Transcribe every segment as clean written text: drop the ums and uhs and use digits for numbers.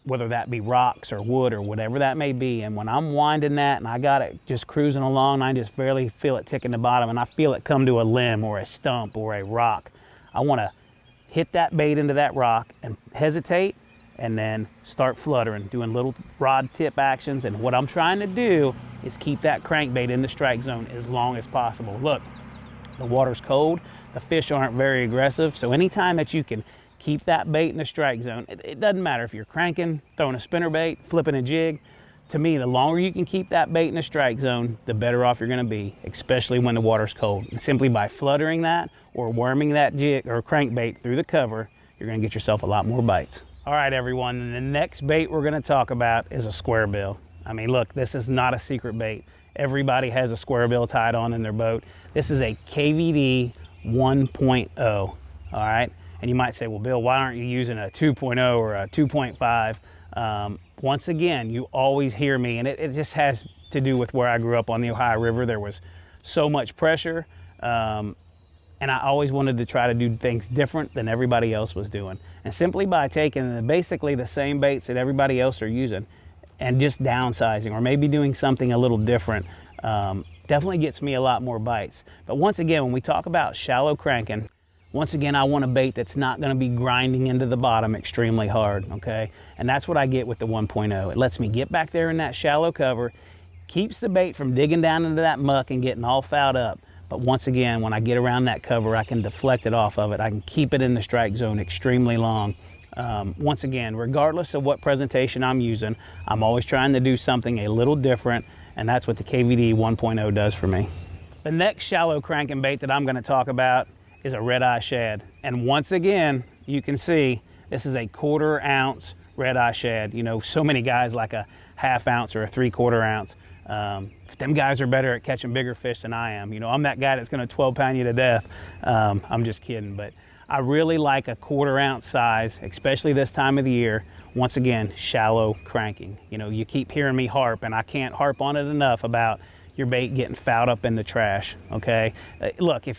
whether that be rocks or wood or whatever that may be. And when I'm winding that and I got it just cruising along, and I just barely feel it ticking the bottom, and I feel it come to a limb or a stump or a rock, I want to hit that bait into that rock and hesitate, and then start fluttering, doing little rod tip actions. And what I'm trying to do is keep that crankbait in the strike zone as long as possible. Look, the water's cold, the fish aren't very aggressive, so anytime that you can keep that bait in the strike zone, it doesn't matter if you're cranking, throwing a spinner bait, flipping a jig. To me, the longer you can keep that bait in the strike zone, the better off you're gonna be, especially when the water's cold. And simply by fluttering that or worming that jig or crankbait through the cover, you're gonna get yourself a lot more bites. All right, everyone, and the next bait we're gonna talk about is a square bill. I mean, look, this is not a secret bait. Everybody has a square bill tied on in their boat. This is a KVD 1.0, all right? And you might say, well, Bill, why aren't you using a 2.0 or a 2.5? Once again, you always hear me, and it just has to do with where I grew up on the Ohio River. There was so much pressure, and I always wanted to try to do things different than everybody else was doing. And simply by taking basically the same baits that everybody else are using and just downsizing or maybe doing something a little different, definitely gets me a lot more bites. But once again, when we talk about shallow cranking, once again, I want a bait that's not gonna be grinding into the bottom extremely hard, okay? And that's what I get with the 1.0. It lets me get back there in that shallow cover, keeps the bait from digging down into that muck and getting all fouled up. But once again, when I get around that cover, I can deflect it off of it. I can keep it in the strike zone extremely long. Once again, regardless of what presentation I'm using, I'm always trying to do something a little different, and that's what the KVD 1.0 does for me. The next shallow cranking bait that I'm gonna talk about is a Red Eye Shad. And once again, you can see this is a 1/4 ounce Red Eye Shad. You know, so many guys like a 1/2 ounce or a 3/4 ounce. Them guys are better at catching bigger fish than I am. You know, I'm that guy that's gonna 12-pound you to death. I'm just kidding, but I really like a 1/4 ounce size, especially this time of the year. Once again, shallow cranking. You know, you keep hearing me harp, and I can't harp on it enough about your bait getting fouled up in the trash, okay? Look, if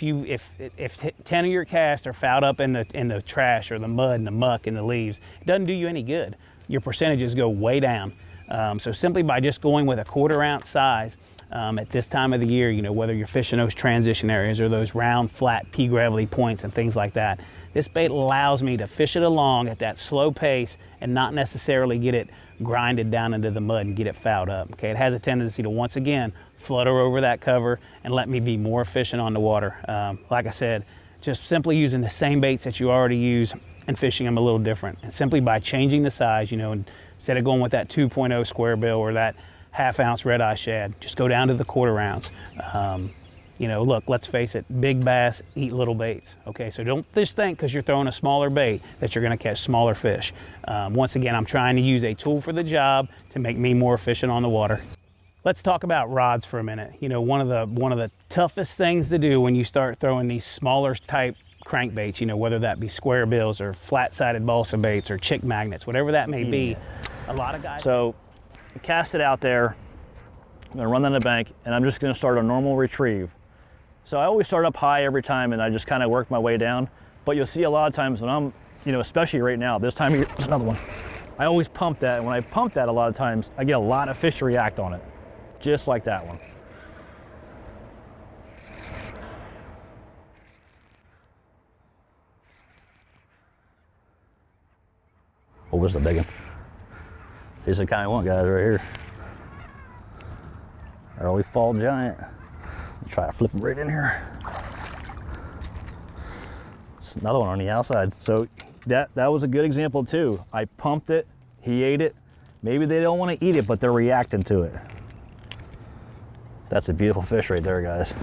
10 of your casts are fouled up in the trash or the mud and the muck and the leaves, it doesn't do you any good. Your percentages go way down. So simply by just going with a 1/4 ounce size at this time of the year, you know, whether you're fishing those transition areas or those round, flat, pea gravelly points and things like that, this bait allows me to fish it along at that slow pace and not necessarily get it grinded down into the mud and get it fouled up, okay? It has a tendency to, once again, flutter over that cover and let me be more efficient on the water. Like I said, just simply using the same baits that you already use and fishing them a little different. And simply by changing the size, you know, instead of going with that 2.0 square bill or that 1/2 ounce Red Eye Shad, just go down to the 1/4 ounce. You know, look, let's face it, big bass eat little baits, okay? So don't just think because you're throwing a smaller bait that you're gonna catch smaller fish. Once again, I'm trying to use a tool for the job to make me more efficient on the water. Let's talk about rods for a minute. You know, one of the toughest things to do when you start throwing these smaller type crankbaits, you know, whether that be square bills or flat-sided balsa baits or chick magnets, whatever that may be, a lot of guys... So, cast it out there, I'm gonna run down the bank, and I'm just gonna start a normal retrieve. So I always start up high every time, and I just kind of work my way down. But you'll see a lot of times when I'm, you know, especially right now, this time of year, there's another one. I always pump that, and when I pump that a lot of times, I get a lot of fish to react on it. Just like that one. Oh, this is a big one. These are the kind I want, guys, right here. Early fall giant. Try to flip them right in here. It's another one on the outside. So that was a good example too. I pumped it, he ate it. Maybe they don't want to eat it, but they're reacting to it. That's a beautiful fish right there, guys.